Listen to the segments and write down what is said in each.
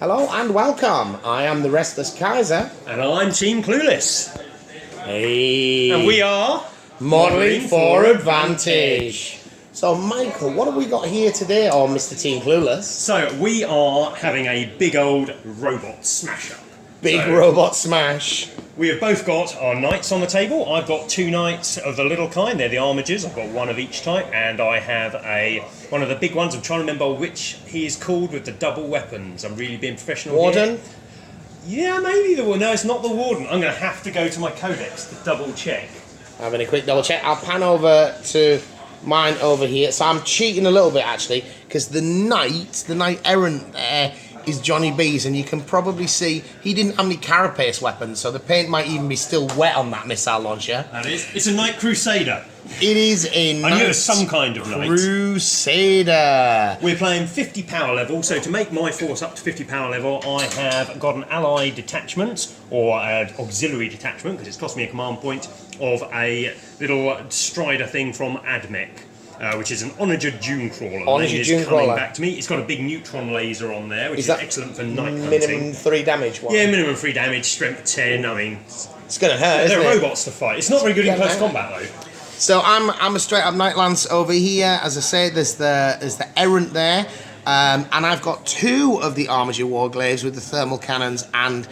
Hello and welcome. I am the Restless Kaiser. And I'm Team Clueless. Hey. And we are Modelling for Advantage. So, Michael, what have we got here today, or Mr. Team Clueless? So, we are having a big old robot smash-up. Robot smash. We have both got our knights on the table. I've got 2 knights of the little kind. They're the armigers. I've got one of each type. And I have one of the big ones. I'm trying to remember which he is called with the double weapons. I'm really being professional Warden? Here. Yeah, maybe the Warden. No, it's not the Warden. I'm going to have to go to my codex to double check. Having a quick double check. I'll pan over to mine over here. So I'm cheating a little bit, actually, because the knight errant there, is Johnny B's, and you can probably see he didn't have any carapace weapons, so the paint might even be still wet on that missile launcher. That is. It's a Knight Crusader. It is a Knight I knew it was some kind of knight. Crusader. We're playing 50 power level, so to make my force up to 50 power level, I have got an allied detachment, or an auxiliary detachment, because it's cost me a command point, of a little strider thing from Admech. Which is an Onager Dunecrawler. Onager Dunecrawler. Coming back to me. It's got a big neutron laser on there, which is excellent for night hunting. Minimum 3 damage one? Yeah, minimum 3 damage, strength 10. I mean, it's going to hurt, isn't it? They're robots to fight. It's not very good in close combat, though. So I'm a straight up Knight Lance over here. As I say, there's the errant there, and I've got 2 of the Armiger Warglaives with the thermal cannons and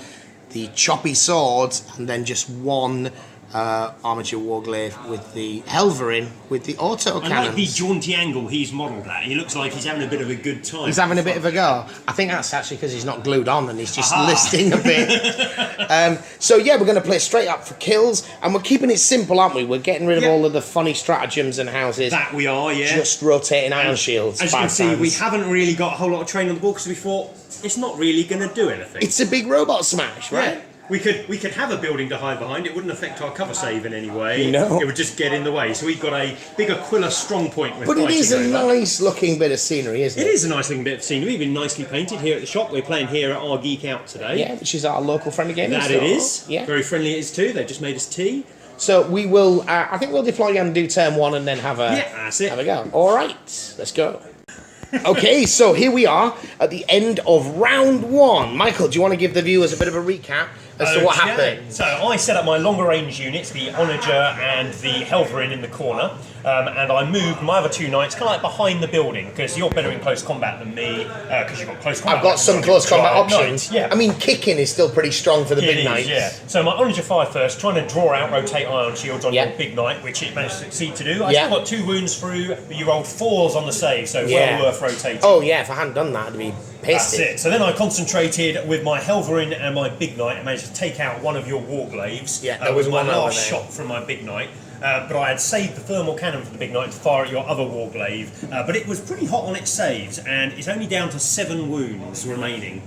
the choppy swords, and then just 1 Armiger Warglaive with the Helverin with the auto cannons. I like the jaunty angle he's modelled at. He looks like he's having a bit of a good time. He's having a bit of a go. I think that's actually because he's not glued on and he's just listing a bit. So yeah, we're going to play straight up for kills, and we're keeping it simple, aren't we? We're getting rid of all of the funny stratagems and houses. That we are, yeah. Just rotating iron shields. As you can see, we haven't really got a whole lot of training on the board because we thought it's not really going to do anything. It's a big robot smash, right? Yeah. We could have a building to hide behind. It wouldn't affect our cover save in any way. No. It would just get in the way. So we've got a big Aquila strong point. But it is a nice looking bit of scenery, isn't it? It is a nice looking bit of scenery. We've been nicely painted here at the shop. We're playing here at Ahh Geek out today. Yeah, which is our local friendly gaming store. That it is. Yeah. Very friendly it is too. They've just made us tea. So we will, I think we'll deploy and do turn 1 and then have a go. All right, let's go. Okay, so here we are at the end of round 1. Michael, do you want to give the viewers a bit of a recap as to what happened? So I set up my longer range units, the Onager and the Helverin in the corner, and I moved my other 2 knights kind of like behind the building, because you're better in close combat than me, because you've got close combat. I've got some close combat options. Yeah. I mean, kicking is still pretty strong for the big knights. Yeah. So my Onager 5 first, trying to draw out rotate iron shields on your big knight, which it managed to succeed to do. I still got 2 wounds through, but you rolled 4s on the save, so well worth rotating. Oh yeah, if I hadn't done that, I'd be pissed. That's it. So then I concentrated with my Helverin and my big knight and managed to take out one of your Warglaives. Yeah, that was my one last shot from my big knight. But I had saved the thermal cannon for the big knight to fire at your other Warglaive. But it was pretty hot on its saves, and it's only down to 7 wounds remaining.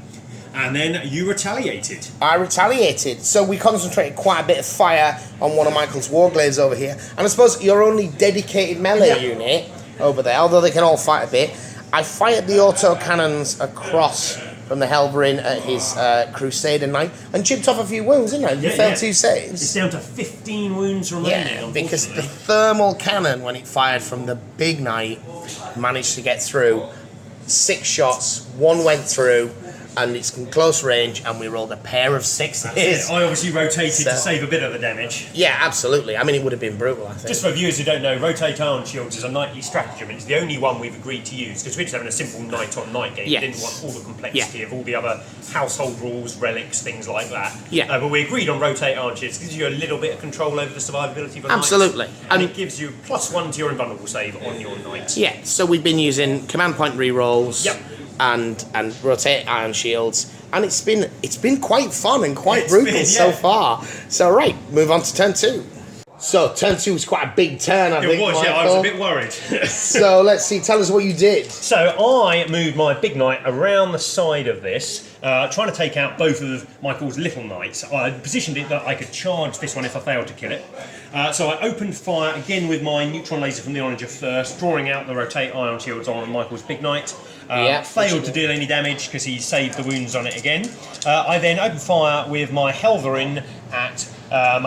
And then you retaliated. I retaliated. So we concentrated quite a bit of fire on one of Michael's Warglaives over here. And I suppose your only dedicated melee unit over there, although they can all fight a bit, I fired the auto cannons across from the Helverin at his Crusader Knight and chipped off a few wounds, didn't I? You failed 2 saves. It's down to 15 wounds remaining. Yeah, because the thermal cannon, when it fired from the big knight, managed to get through 6 shots, 1 went through, and it's in close range, and we rolled a pair of 6s. I obviously rotated to save a bit of the damage. Yeah, absolutely. I mean, it would have been brutal, I think. Just for viewers who don't know, rotate iron shields is a knightly stratagem. It's the only one we've agreed to use, because we're just having a simple knight-on-knight game. We didn't want all the complexity of all the other household rules, relics, things like that. Yeah. But we agreed on rotate iron shields. It gives you a little bit of control over the survivability of a Absolutely. knight. And it gives you +1 to your invulnerable save on your knight. Yeah, so we've been using command point rerolls. And rotate iron shields, and it's been quite fun and quite brutal so far. So right, move on to turn 2. So turn 2 was quite a big turn, I think. It was, Michael. I was a bit worried. So let's see, tell us what you did. So I moved my big knight around the side of this, trying to take out both of Michael's little knights. I positioned it that I could charge this one if I failed to kill it. So I opened fire again with my neutron laser from the Onager first, drawing out the rotate iron shields on Michael's big knight. Failed to deal any damage because he saved the wounds on it again. I then opened fire with my Helverin at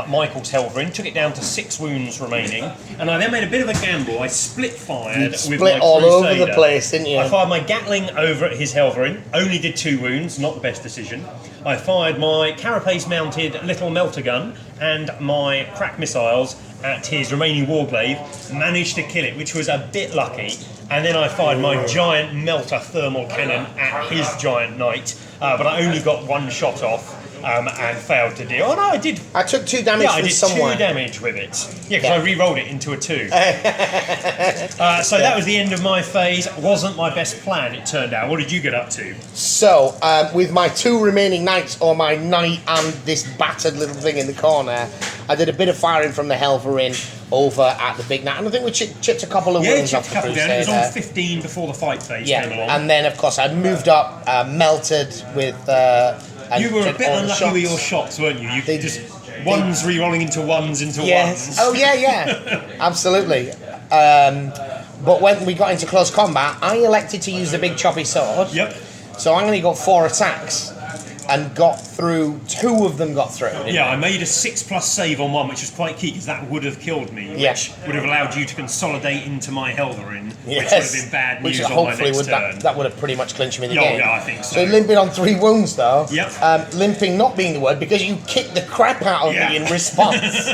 Michael's Helverin, took it down to 6 wounds remaining, and I then made a bit of a gamble. I split fired with my all Crusader. over the place, didn't you? I fired my Gatling over at his Helverin, only did 2 wounds, not the best decision. I fired my Carapace mounted little melter gun and my crack missiles at his remaining Warglaive, managed to kill it, which was a bit lucky. And then I fired my giant melter thermal cannon at his giant knight, but I only got 1 shot off and failed to deal. Oh no, I did. I took 2 damage from somewhere. I did 2 damage with it. Yeah, because I re-rolled it into a 2. So that was the end of my phase. Wasn't my best plan, it turned out. What did you get up to? So, with my 2 remaining knights, or my knight and this battered little thing in the corner, I did a bit of firing from the Helverin over at the big knight, and I think we chipped a couple of wounds off the Crusader. It was on 15 before the fight phase came along. And then of course I moved up, melted with. You were a bit unlucky with your shots, weren't you? You just ones re-rolling into ones into ones. Oh yeah, absolutely. But when we got into close combat, I elected to use the big choppy sword. Yep. So I only got 4 attacks and got through. 2 of them got through. Yeah, I made a 6+ save on one, which was quite key because that would have killed me, which would have allowed you to consolidate into my Helverin, which would have been bad news on my next turn. That would have pretty much clinched me the game. Yeah, I think so. So limping on 3 wounds though. Yep. Limping not being the word because you kicked the crap out of me in response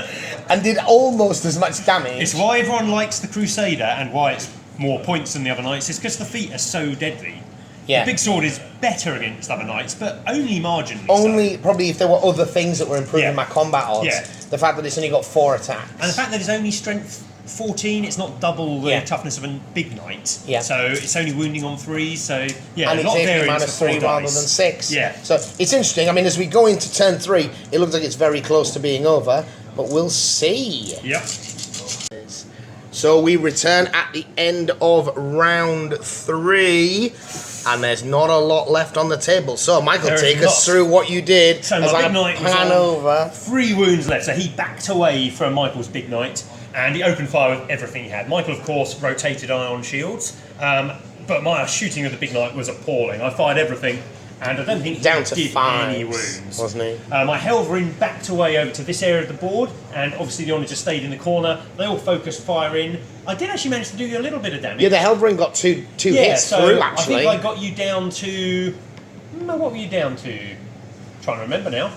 and did almost as much damage. It's why everyone likes the Crusader and why it's more points than the other knights. It's because the feet are so deadly. Yeah. The big sword is better against other knights, but only marginally. Only probably if there were other things that were improving my combat odds. Yeah. The fact that it's only got 4 attacks. And the fact that it's only strength 14, it's not double the toughness of a big knight. Yeah. So it's only wounding on 3, so yeah, and a lot it's of minus 3 rather than 6. Yeah. So it's interesting. I mean, as we go into turn 3, it looks like it's very close to being over, but we'll see. Yep. So we return at the end of round 3, and there's not a lot left on the table. So Michael, take us through what you did. So my big knight was on over. 3 wounds left, so he backed away from Michael's big knight, and he opened fire with everything he had. Michael, of course, rotated ion shields, but my shooting of the big knight was appalling. I fired everything, and I don't think he did any wounds. Wasn't he? My Helverin backed away over to this area of the board, and obviously the Onager stayed in the corner. They all focused fire in. I did actually manage to do you a little bit of damage. Yeah, the Helverin got two hits through, actually. I think I got you down to... what were you down to? Trying to remember now.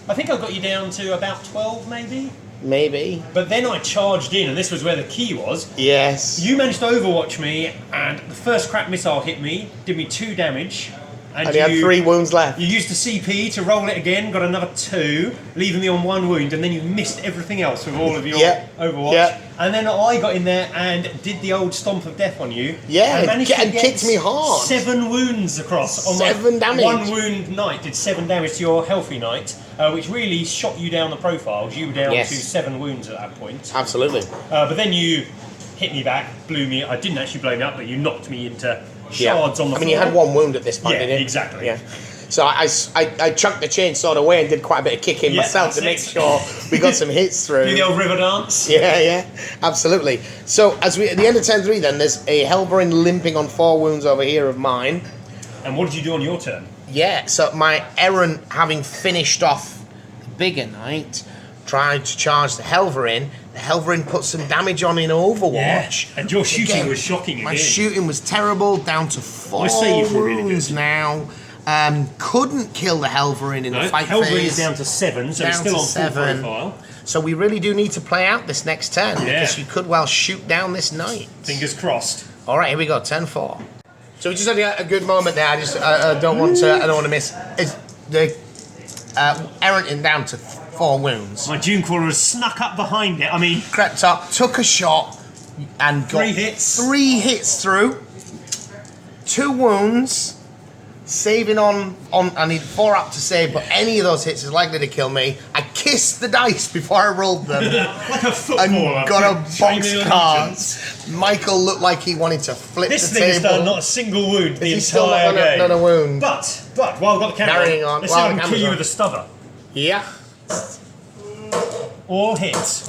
I think I got you down to about 12, maybe? Maybe. But then I charged in, and this was where the key was. Yes. You managed to overwatch me, and the first crack missile hit me, did me 2 damage. And you had 3 wounds left. You used the CP to roll it again, got another 2, leaving me on 1 wound, and then you missed everything else with all of your Overwatch. Yep. And then I got in there and did the old stomp of death on you. Yeah, and managed to get kicked me hard. 7 wounds across. On 7 damage. 1 wound knight did 7 damage to your healthy knight, which really shot you down the profiles. You were down to 7 wounds at that point. Absolutely. But then you hit me back, blew me. I didn't actually blow me up, but you knocked me into shards on the floor. I mean, you had 1 wound at this point, didn't you? Exactly. Yeah. So I chucked the chainsaw away and did quite a bit of kicking myself to make sure we got some hits through. Do the old river dance. Yeah, absolutely. So at the end of turn 3, then there's a Helverin limping on 4 wounds over here of mine. And what did you do on your turn? Yeah, so my Errant, having finished off the bigger knight, tried to charge the Helverin. The Helverin put some damage on in Overwatch. And your shooting was shocking again. My shooting was terrible, down to 4 wounds now. Couldn't kill the Helverin in the fight phase. Helverin is down to 7, so it's still on full profile. So we really do need to play out this next turn, because you could well shoot down this knight. Fingers crossed. All right, here we go, turn 4. So we just had a good moment there. I don't want to miss. It's the Errant down to 4 wounds. My Dunecrawler has snuck up behind it. I mean, crept up, took a shot, and got 3 hits. 3 hits through. 2 wounds. Saving on, I need 4 up to save, but any of those hits is likely to kill me. I kissed the dice before I rolled them. Like a footballer. And got a box of cards. Michael looked like he wanted to flip the table. This thing has done not a single wound the entire still game. Not a wound. But, while I've got the camera Carrying on. let's see if I can kill you with a stubber. Yeah. All hits.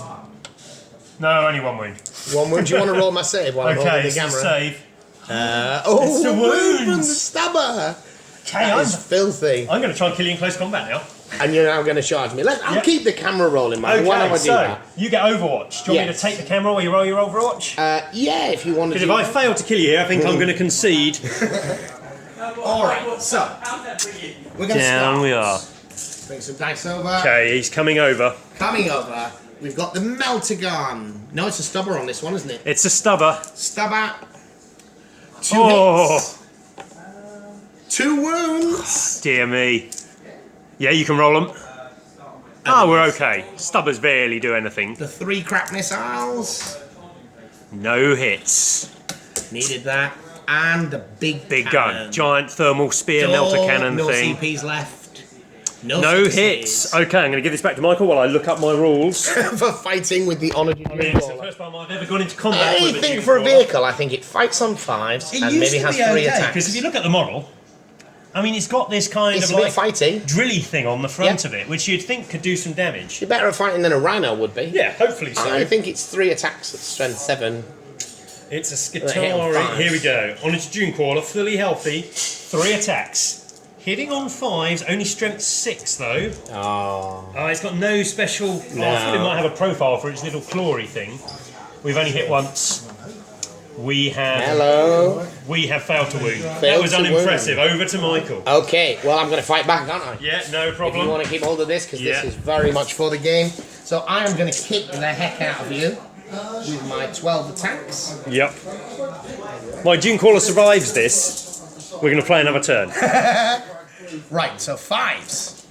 No, only 1 wound. 1 wound. Do you want to roll my save while I'm holding the camera? Save. It's a wound from the stubber. Okay, that is filthy. I'm going to try and kill you in close combat now. and you're now going to charge me. I'll keep the camera rolling, man. Okay, Why don't I do so that? you get Overwatch. Do you want me to take the camera while you roll your Overwatch? Yeah, if you want to. Because if I fail to kill you here, I think I'm going to concede. Alright, so we're going to start. Down we are. Bring some dice over. Okay, he's coming over. Coming over, we've got the Meltagon. No, it's a stubber on this one, isn't it? It's a stubber. Stubber. 2 hits. 2 wounds. Dear me. Yeah, you can roll them. Oh, we're okay. Stubbers barely do anything. The 3 crap missiles. No hits. Needed that. And the big gun. Giant thermal spear melter cannon thing. No CPs left. No hits. Okay, I'm going to give this back to Michael while I look up my rules. For fighting with the honoured It's the first time I've ever gone into combat with a think for a vehicle, I think it fights on 5s and maybe has 3 attacks. Because if you look at the model, I mean, it's got this kind It's of a like bit fighty. drilly thing on the front of it, which you'd think could do some damage. You're better at fighting than a Rhino would be. Yeah, hopefully so. I think it's 3 attacks at strength 7. It's a Skitari. Here we go. On its June Crawler, fully healthy, 3 attacks. Hitting on 5s, only strength 6 though. Oh. It's got no special. No. I thought it might have a profile for its little clawy thing. We've only hit once. We have. Hello. We have failed to wound. That was unimpressive. Over to Michael. Okay, well, I'm going to fight back, aren't I? Yeah, no problem. If you want to keep hold of this, because this is very much for the game. So I am going to kick the heck out of you with my 12 attacks. Yep. My June Caller survives this. We're going to play another turn. Right, so 5s.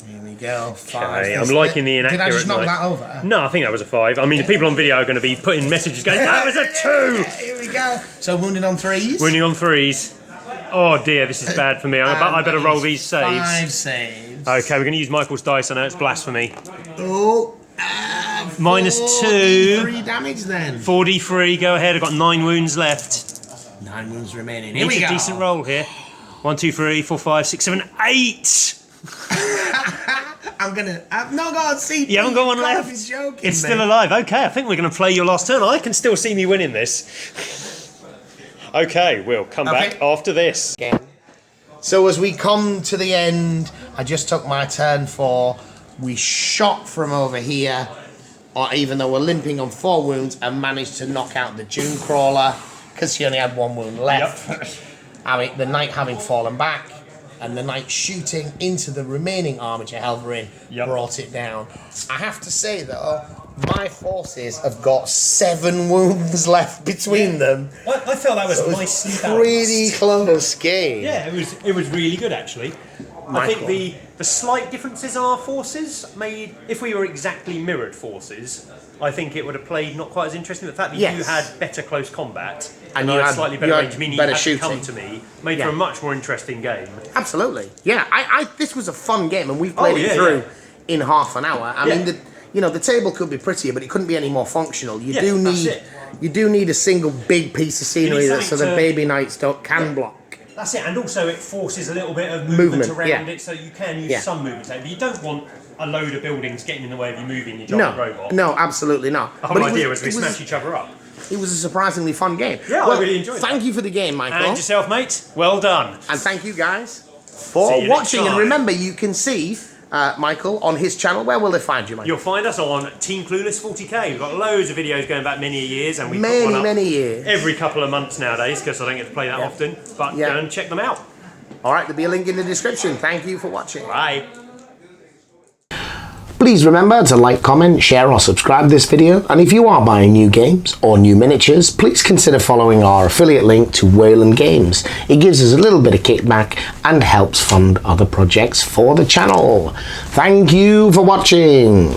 Here we go. 5. Okay, I'm liking the inaccurate. Did I just knock that over? No, I think that was a 5. I mean, the people on video are going to be putting messages going, that was a 2! Here we go. So wounded on 3s. Wounding on 3s. Oh dear, this is bad for me. I better roll these saves. 5 saves. Okay, we're going to use Michael's dice. I know it's blasphemy. Oh. -2. 3 damage then. 43, go ahead. I've got 9 wounds left. 9 wounds remaining. Here It's we a go. decent roll here. 1, 2, 3, 4, 5, 6, 7, 8! I'm gonna. I've not got a CP. You haven't got one left. It's still alive. Okay, I think we're going to play your last turn. I can still see me winning this. Okay, we'll come back after this. So as we come to the end, I just took my turn 4. We shot from over here, or even though we're limping on 4 wounds, and managed to knock out the June Crawler because she only had 1 wound left. Yep. I mean, the knight having fallen back, and the knight shooting into the remaining armature Helverin brought it down. I have to say though, my forces have got 7 wounds left between them. I felt that was so nicely balanced. Pretty close game. Yeah, it was really good actually. I think the slight differences in our forces made, if we were exactly mirrored forces, I think it would have played not quite as interesting. The fact that you had better close combat and you had slightly better range, meaning better you had to shooting. come to me, made for a much more interesting game. Absolutely. Yeah, this was a fun game, and we've played it through in half an hour. I mean, the table could be prettier, but it couldn't be any more functional. You do need a single big piece of scenery so the baby knights can block. That's it, and also it forces a little bit of movement around it, so you can use some movement. But you don't want a load of buildings getting in the way of you moving your giant robot. No, absolutely not. The whole idea was we smash each other up. It was a surprisingly fun game. Yeah, I really enjoyed it. Thank you for the game, Michael. And yourself, mate. Well done. And thank you guys for watching. And remember, you can see Michael on his channel. Where will they find you, Michael? You'll find us on Team Clueless 40k. We've got loads of videos going back many years, and we put one up many years every couple of months nowadays because I don't get to play that often. But go and check them out. All right, there'll be a link in the description. Thank you for watching. Bye. Please remember to like, comment, share or subscribe this video, and if you are buying new games or new miniatures, please consider following our affiliate link to Wayland Games. It gives us a little bit of kickback and helps fund other projects for the channel. Thank you for watching.